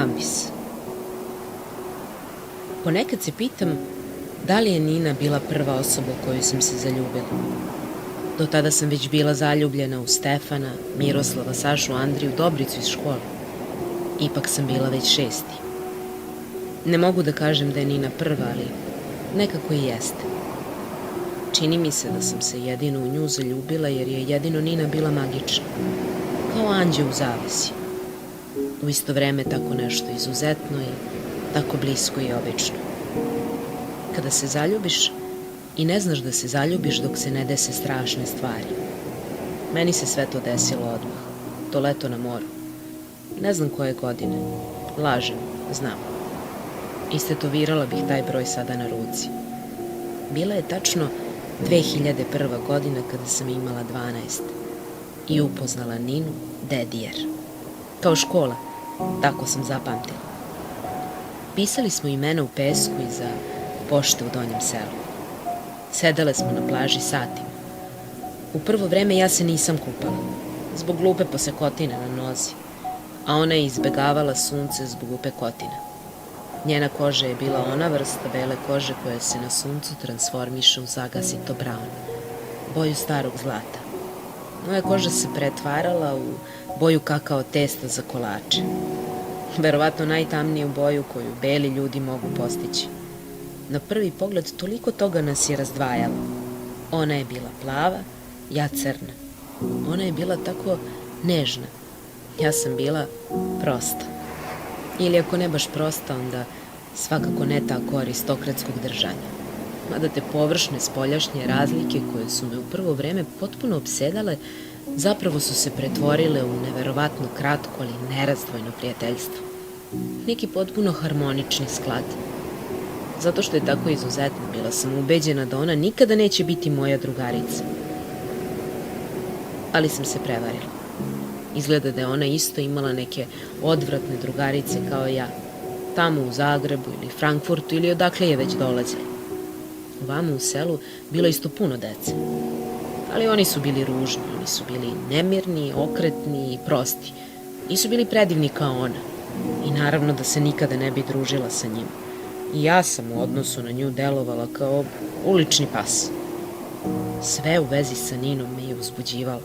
Ambis. Ponekad se pitam da li je Nina bila prva osoba u koju sam se zaljubila. Do tada sam već bila zaljubljena u Stefana, Miroslava, Sašu, Andriju, Dobricu iz škole. Ipak sam bila već 6. Ne mogu da kažem da je Nina prva, ali nekako i jeste. Čini mi se da sam se jedino u nju zaljubila jer je jedino Nina bila magična, kao anđeo u zavesi. U isto vreme tako nešto izuzetno i tako blisko i obično. Kada se zaljubiš i ne znaš da se zaljubiš dok se ne dese strašne stvari. Meni se sve to desilo odmah, to leto na moru. Ne znam koje godine, lažem, znam. Istetovirala bih taj broj sada na ruci. Bila je tačno 2001. godina kada sam imala 12 i upoznala Ninu Dedijer. Kao škola, tako sam zapamtila. Pisali smo imena u pesku iza pošte u Donjem selu. Sedele smo na plaži satima. U prvo vreme ja se nisam kupala, zbog glupe posekotine na nozi, a ona je izbegavala sunce zbog upekotine. Njena koža je bila ona vrsta bele kože koja se na suncu transformiše u zagasito braun, boju starog zlata. Moja koža se pretvarala u boju kakao testa za kolače. Verovatno najtamniju boju koju beli ljudi mogu postići. Na prvi pogled toliko toga nas je razdvajalo. Ona je bila plava, ja crna. Ona je bila tako nežna. Ja sam bila prosta. Ili ako ne baš prosta, onda svakako ne tako aristokratskog držanja. Mada te površne spoljašnje razlike koje su me u prvo vreme potpuno opsedale, zapravo su se pretvorile u neverovatno kratko, ali nerazdvojno prijateljstvo. Neki potpuno harmonični sklad. Zato što je tako izuzetna, bila sam ubeđena da ona nikada neće biti moja drugarica. Ali sam se prevarila. Izgleda da je ona isto imala neke odvratne drugarice kao ja, tamo u Zagrebu ili Frankfurtu ili odakle je već dolazila. Ovamo u selu bilo isto puno dece. Ali oni su bili ružni, oni su bili nemirni, okretni i prosti. Nisu bili predivni kao ona. I naravno da se nikada ne bi družila sa njim. I ja sam u odnosu na nju delovala kao ulični pas. Sve u vezi sa Ninom me je uzbuđivalo.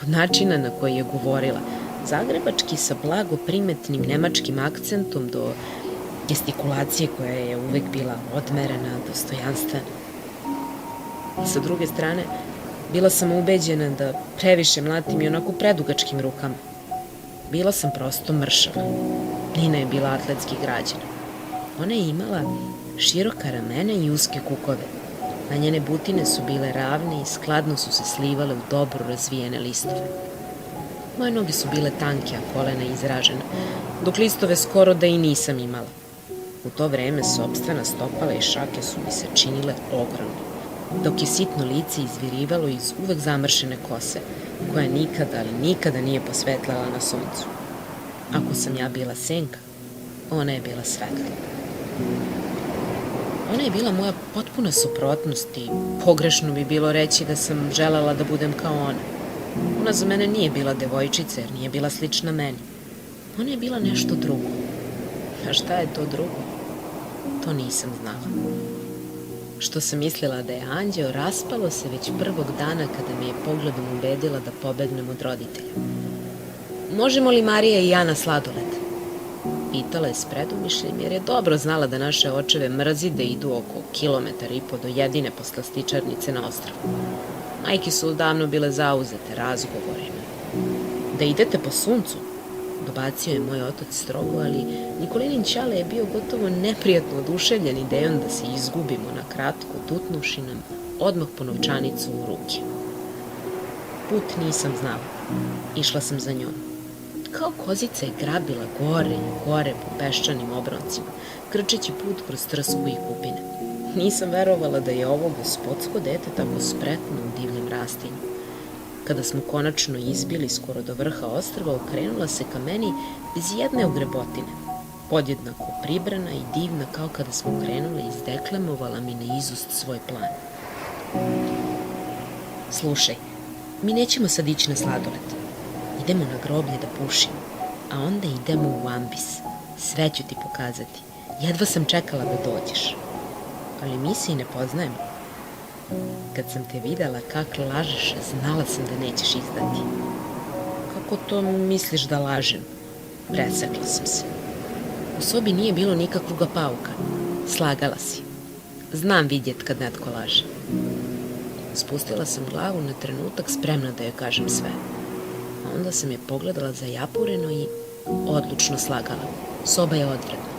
Od načina na koji je govorila, zagrebački sa blago primetnim nemačkim akcentom do gestikulacije koja je uvek bila odmerena, dostojanstvena. Sa druge strane, bila sam ubeđena da previše mlatim i onako predugačkim rukama. Bila sam prosto mršava. Nina je bila atletski građena. Ona je imala široka ramena i uske kukove, a njene butine su bile ravne i skladno su se slivale u dobro razvijene listove. Moje noge su bile tanke, a kolena izražena, dok listove skoro da i nisam imala. U to vreme sopstvena stopala i šake su mi se činile ogromne, dok je sitno lice izvirivalo iz uvek zamršene kose, koja nikada, ali nikada nije posvetlala na suncu. Ako sam ja bila senka, ona je bila svetla. Ona je bila moja potpuna suprotnost i pogrešno bi bilo reći da sam želela da budem kao ona. Ona za mene nije bila devojčica jer nije bila slična meni. Ona je bila nešto drugo. A šta je to drugo? To nisam znala. Što sam mislila da je anđeo, raspalo se već prvog dana kada me je pogledom ubedila da pobegnem od roditelja. Možemo li Marija i ja na sladoled? Pitala je s predumišljem jer je dobro znala da naše očeve mrzi da idu oko 1,5 kilometara do jedine poslastičarnice na ostrvu. Majke su davno bile zauzete razgovorima. Da idete po suncu? Dobacio je moj otac strogo, ali Nikolinin ćale je bio gotovo neprijatno oduševljen idejom da se izgubimo na kratko, tutnuši nam odmah po novčanicu u ruke. Put nisam znala. Išla sam za njom. Kao kozica je grabila gore i gore po peščanim obroncima, krčeći put kroz trsku i kupine. Nisam verovala da je ovo gospodsko dete tako spretno u divljem rastinju. Kada smo konačno izbili skoro do vrha ostrva, okrenula se ka meni bez jedne ogrebotine. Podjednako pribrana i divna kao kada smo krenule, izdeklemovala mi na izust svoj plan. Slušaj, mi nećemo sad ići na sladoled. Idemo na groblje da pušimo, a onda idemo u Ambis. Sve ću ti pokazati. Jedva sam čekala da dođeš. Ali mi se i ne poznajemo. Kad sam te videla kak lažeš, znala sam da nećeš izdati. Kako to misliš da lažem? Presekla sam se. U sobi nije bilo nikakvoga pauka. Slagala si. Znam vidjet kad netko laže. Spustila sam glavu na trenutak, spremna da joj kažem sve. A onda sam je pogledala zajapureno i odlučno slagala. Soba je odvratna.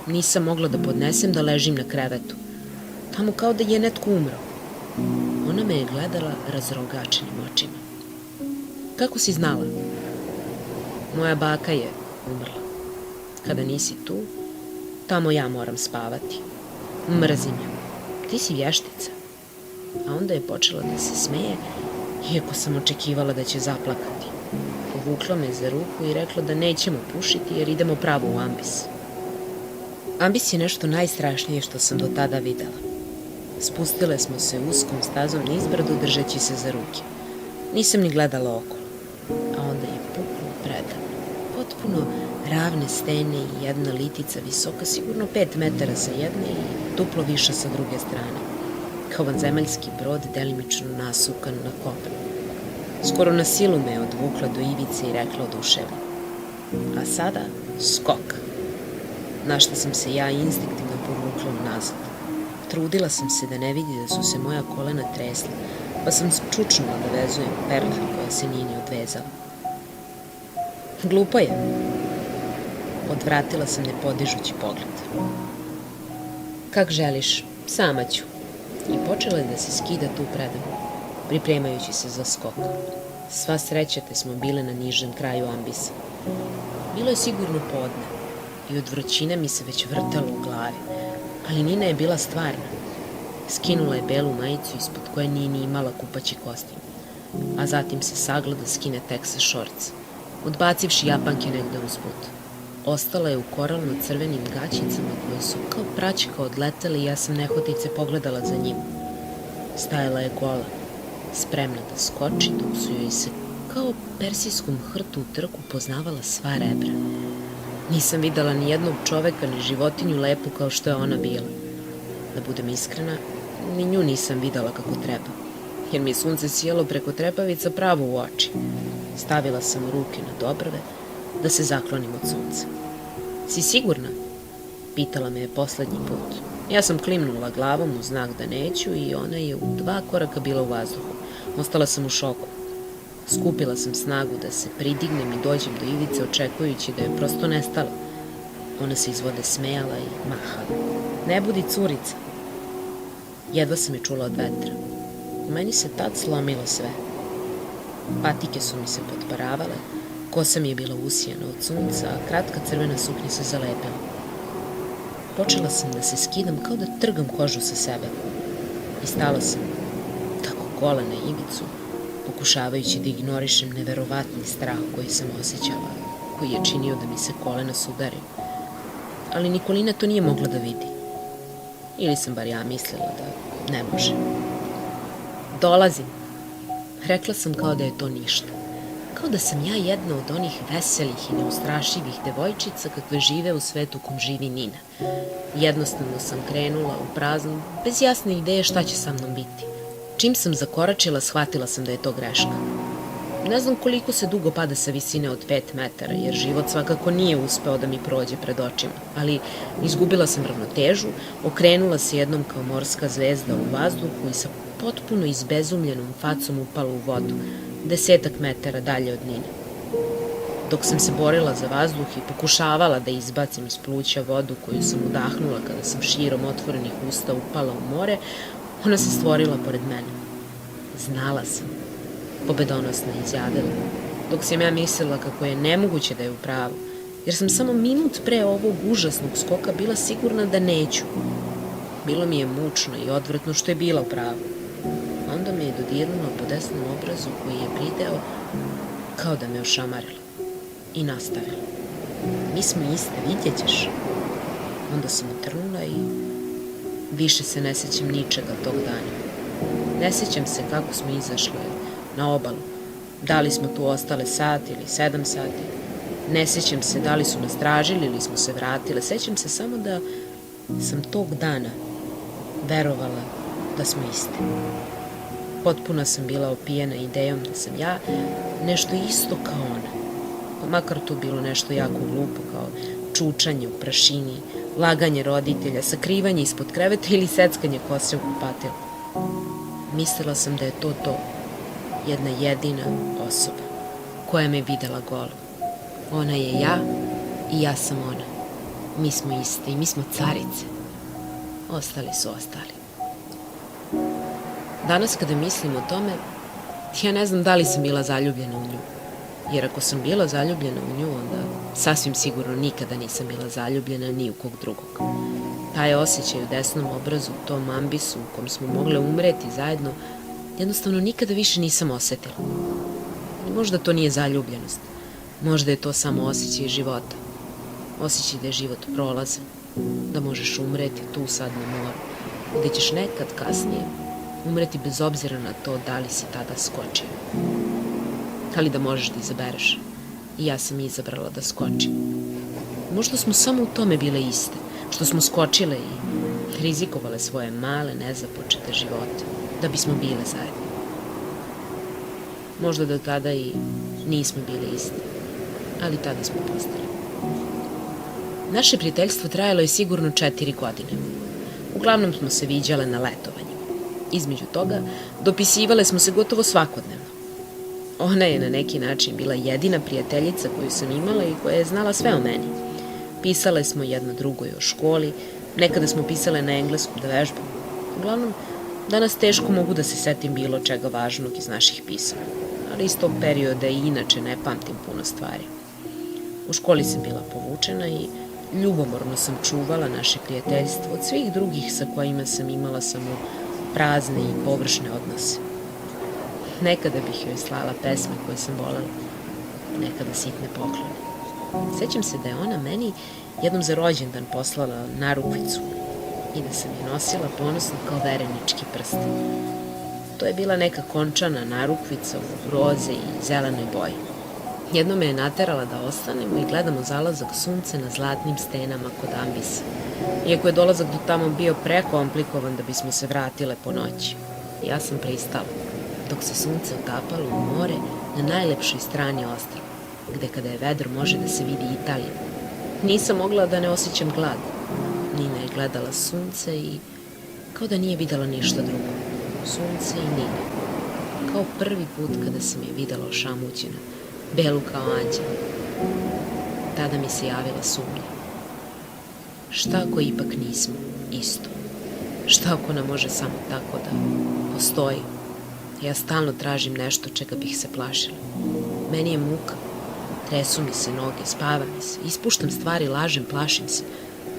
Nisam mogla da podnesem da ležim na krevetu. Tamo kao da je netko umro. Ona me je gledala razrogačenim očima. Kako si znala? Moja baka je umrla. Kada nisi tu, tamo ja moram spavati. Mrzim je. Ti si vještica. A onda je počela da se smeje, iako sam očekivala da će zaplakati. Povukla me za ruku i rekla da nećemo pušiti jer idemo pravo u ambis. Ambis je nešto najstrašnije što sam do tada videla. Spustile smo se uskom stazom nizbrdo držeći se za ruke. Nisam ni gledala okolo. A onda je puklo predavno. Potpuno ravne stene i jedna litica visoka, sigurno 5 metara sa jedne i duplo više sa druge strane. Kao vanzemaljski brod delimično nasukan na kopnu. Skoro na silu me je odvukla do ivice i rekla oduševno. A sada skok. Na što sam se ja instinktivno povukla nazad. Trudila sam se da ne vidi da su se moja kolena tresla, pa sam čučnula da vezujem perlju koja se nije ni odvezala. Glupo je. Odvratila sam ne podižući pogled. Kak želiš, sama ću. I počela je da se skida tu predavno, pripremajući se za skok. Sva sreća te smo bile na nižem kraju ambisa. Bilo je sigurno podne i od vrućine mi se već vrtalo u glavi, ali Nina je bila stvarna. Skinula je belu majicu ispod koje nije ni imala kupaći kostim, a zatim se sagla da skine teksa šorc, odbacivši japanke negde usput. Ostala je u koralno-crvenim gaćicama koje su kao praćka odletele i ja sam nehotice pogledala za njim. Stajala je gola, spremna da skoči dok su joj se kao persijskom hrtu u trku poznavala sva rebra. Nisam videla ni jednog čoveka, ni životinju lepu kao što je ona bila. Da budem iskrena, ni nju nisam videla kako treba, jer mi je sunce sjelo preko trepavica pravo u oči. Stavila sam ruke na dobrave da se zaklonim od sunca. Si sigurna? Pitala me je poslednji put. Ja sam klimnula glavom u znak da neću i ona je u 2 koraka bila u vazduhu. Ostala sam u šoku. Skupila sam snagu da se pridignem i dođem do ivice očekujući da je prosto nestala. Ona se iz vode smejala i mahala. Ne budi curica. Jedva sam je čula od vetra. U meni se tad slomilo sve. Patike su mi se potparavale, kosa mi je bila usijana od sunca, a kratka crvena suknja se zalepila. Počela sam da se skidam kao da trgam kožu sa sebe. I stala sam, tako gola na ivicu, pokušavajući da ignorišem neverovatni strah koji sam osjećala, koji je činio da mi se kolena sudari. Ali Nikolina to nije mogla da vidi. Ili sam bar ja mislila da ne može. Dolazim, rekla sam kao da je to ništa. Kao da sam ja jedna od onih veselih i neustrašivih devojčica kakve žive u svetu kom živi Nina. Jednostavno sam krenula u prazno, bez jasne ideje šta će sa mnom biti. Čim sam zakoračila, shvatila sam da je to greška. Ne znam koliko se dugo pada sa visine od 5 metara, jer život svakako nije uspeo da mi prođe pred očima, ali izgubila sam ravnotežu, okrenula se jednom kao morska zvezda u vazduhu i sa potpuno izbezumljenom facom upala u vodu, 10 metara dalje od Nine. Dok sam se borila za vazduh i pokušavala da izbacim iz pluća vodu koju sam udahnula kada sam širom otvorenih usta upala u more, ona se stvorila pored mene. Znala sam, pobedonosno izjavila, dok sam ja mislila kako je nemoguće da je u pravu, jer sam samo minut pre ovog užasnog skoka bila sigurna da neću. Bilo mi je mučno i odvratno što je bila u pravu. Onda me je dodirnula po desnom obrazu koji je prideo kao da me ošamarila i nastavila. Mi smo iste, vidjet ćeš. Onda sam otrnula i više se ne sećam ničega tog dana. Ne sećam se kako smo izašle na obalu. Da li smo tu ostale sat ili 7 sati. Ne sjećam se da li su nas tražili ili smo se vratile. Sjećam se samo da sam tog dana verovala da smo iste. Potpuno sam bila opijena idejom da sam ja nešto isto kao ona. Pa makar to bilo nešto jako glupo, kao čučanje u prašini, laganje roditelja, sakrivanje ispod kreveta ili seckanje kose u kupatilu. Mislila sam da je to, jedna jedina osoba koja me videla golu. Ona je ja i ja sam ona. Mi smo iste i mi smo carice. Ostali su ostali. Danas kada mislim o tome, ja ne znam da li sam bila zaljubljena u nju. Jer ako sam bila zaljubljena u nju, onda sasvim sigurno nikada nisam bila zaljubljena ni u kog drugog. Taj osjećaj u desnom obrazu, u tom ambisu u kom smo mogle umreti zajedno, jednostavno nikada više nisam osetila. I možda to nije zaljubljenost. Možda je to samo osjećaj života. Osjećaj da je život prolazan, da možeš umreti tu sad na moru, gde ćeš nekad kasnije umreti bez obzira na to da li si tada skočio. Ali da možeš da izabereš. I ja sam izabrala da skočim. Možda smo samo u tome bile iste, što smo skočile i rizikovale svoje male, nezapočete živote, da bismo bile zajedno. Možda do tada i nismo bile iste, ali tada smo postali. Naše prijateljstvo trajalo je sigurno 4 godine. Uglavnom smo se viđale na letovanjima. Između toga, dopisivale smo se gotovo svakodnevno. Ona je na neki način bila jedina prijateljica koju sam imala i koja je znala sve o meni. Pisale smo jedno drugoj o školi, nekada smo pisale na engleskom da vežbamo. Uglavnom, danas teško mogu da se setim bilo čega važnog iz naših pisama, ali iz tog perioda i inače ne pamtim puno stvari. U školi sam bila povučena i ljubomorno sam čuvala naše prijateljstvo od svih drugih sa kojima sam imala samo prazne i površne odnose. Nekada bih joj slala pesme koje sam volela, nekada sitne poklone. Sećam se da je ona meni jednom za rođendan poslala narukvicu i da sam je nosila ponosno kao verenički prsten. To je bila neka končana narukvica u roze i zelenoj boji. Jedno me je naterala da ostanemo i gledamo zalazak sunce na zlatnim stenama kod ambisa, iako je dolazak do tamo bio prekomplikovan da bismo se vratile po noći. Ja sam pristala, dok se sunce utapalo u more na najlepšoj strani ostrva, gde kada je vedro može da se vidi Italija. Nisam mogla da ne osjećam glad. Nina je gledala sunce i kao da nije videla ništa drugo. Sunce i Nina. Kao prvi put kada sam je videla ošamućenu, belu kao anđela. Tada mi se javila sumnja. Šta ako ipak nismo isto? Šta ako nam može samo tako da postoji? Ja stalno tražim nešto čega bih se plašila. Meni je muka. Tresu mi se noge, spava mi se. Ispuštam stvari, lažem, plašim se.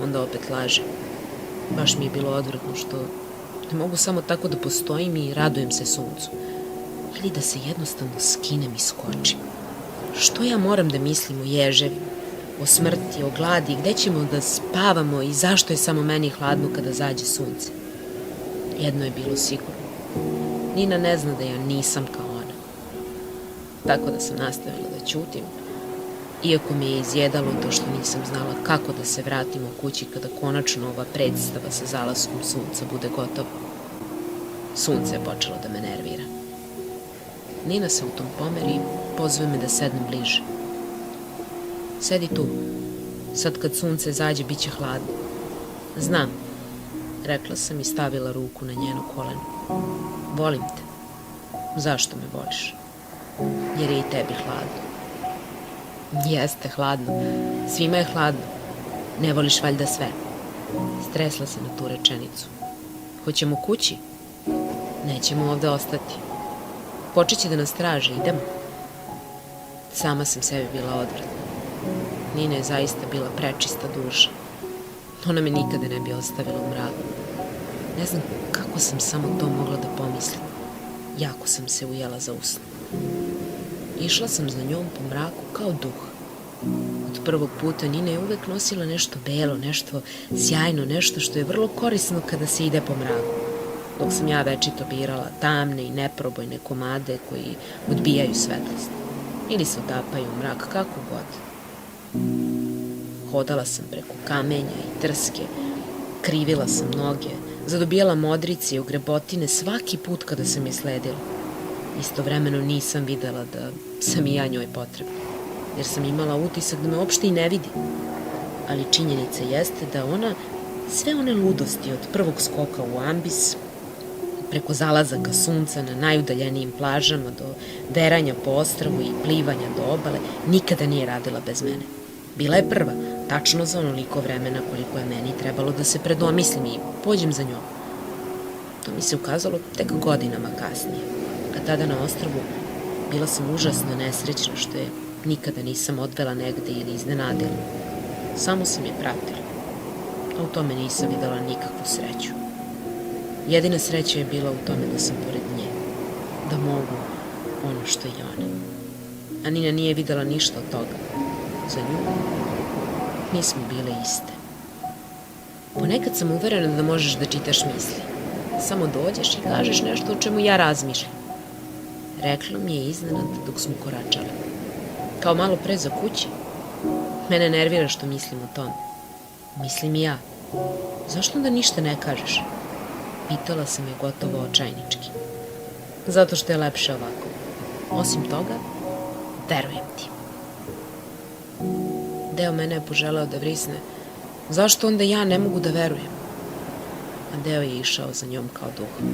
Onda opet lažem. Baš mi je bilo odvratno što ne mogu samo tako da postojim i radujem se suncu. Ili da se jednostavno skinem i skočim. Što ja moram da mislim o ježevima, o smrti, o gladi, gde ćemo da spavamo i zašto je samo meni hladno kada zađe sunce? Jedno je bilo sigurno. Nina ne zna da ja nisam kao ona. Tako da sam nastavila da ćutim, iako mi je izjedalo to što nisam znala kako da se vratimo kući kada konačno ova predstava sa zalaskom sunca bude gotova. Sunce je počelo da me nervira. Nina se u tom pomeri i pozove me da sednem bliže. Sedi tu. Sad kad sunce zađe, bit će hladno. Znam, rekla sam i stavila ruku na njeno koleno. Volim te. Zašto me voliš? Jer je i tebi hladno. Jeste hladno. Svima je hladno. Ne voliš valjda sve. Stresla se na tu rečenicu. Hoćemo kući? Nećemo ovde ostati. Počeće da nas traže, idemo. Sama sam sebi bila odvratna. Nina je zaista bila prečista duša. Ona me nikada ne bi ostavila u mraku. Ne znam kako sam samo to mogla da pomislim. Jako sam se ujela za usno. Išla sam za njom po mraku kao duh. Od prvog puta Nina je uvek nosila nešto belo, nešto sjajno, nešto što je vrlo korisno kada se ide po mraku. Dok sam ja večito birala tamne i neprobojne komade koji odbijaju svetlost. Ili se utapaju u mrak, kako god. Hodala sam preko kamenja i trske, krivila sam noge, zadobijala modrice i ugrebotine svaki put kada sam je sledila. Istovremeno nisam videla da sam i ja njoj potrebna, jer sam imala utisak da me uopšte i ne vidi. Ali činjenica jeste da ona sve one ludosti od prvog skoka u ambis, preko zalazaka sunca na najudaljenijim plažama do deranja po ostrvu i plivanja do obale, nikada nije radila bez mene. Bila je prva, tačno za onoliko vremena koliko je meni trebalo da se predomislim i pođem za njom. To mi se ukazalo tek godinama kasnije, a tada na ostrvu bila sam užasno nesrećna što je nikada nisam odvela negde ili iznenadila. Samo sam je pratila, a u tome nisam videla nikakvu sreću. Jedina sreća je bila u tome da sam pored nje, da mogu ono što i ona. A Nina nije videla ništa od toga. Za nju nismo bile iste. Ponekad sam uverena da možeš da čitaš misli. Samo dođeš i kažeš nešto o čemu ja razmišljam. Rekla mi je iznenad dok smo koračali. Kao malo pre za kući. Mene nervira što mislim o tome. Mislim i ja. Zašto onda ništa ne kažeš? Pitala sam je gotovo očajnički. Zato što je lepše ovako. Osim toga, verujem ti. Deo mene je poželeo da vrisne. Zašto onda ja ne mogu da verujem? A deo je išao za njom kao duh.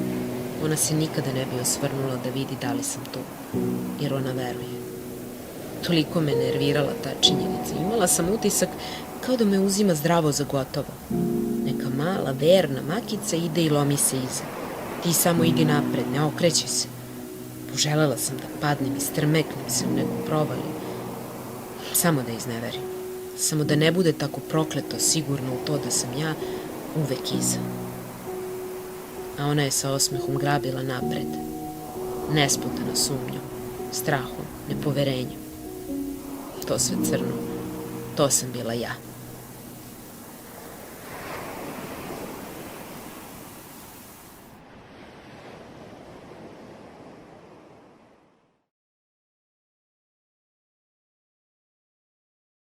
Ona se nikada ne bi osvrnula da vidi da li sam tu, jer ona veruje. Toliko me nervirala ta činjenica. Imala sam utisak kao da me uzima zdravo za gotovo. Neka mala, verna makica ide i lomi se iza. Ti samo idi napred, ne okreći se. Poželela sam da padnem i strmeknem se u neku provaliju. Samo da izneverim. Samo da ne bude tako prokleto sigurno u to da sam ja uvek iza. A ona je sa osmehom grabila napred. Nesputana sumnjom, strahom, nepoverenjem. To sve crno, to sam bila ja.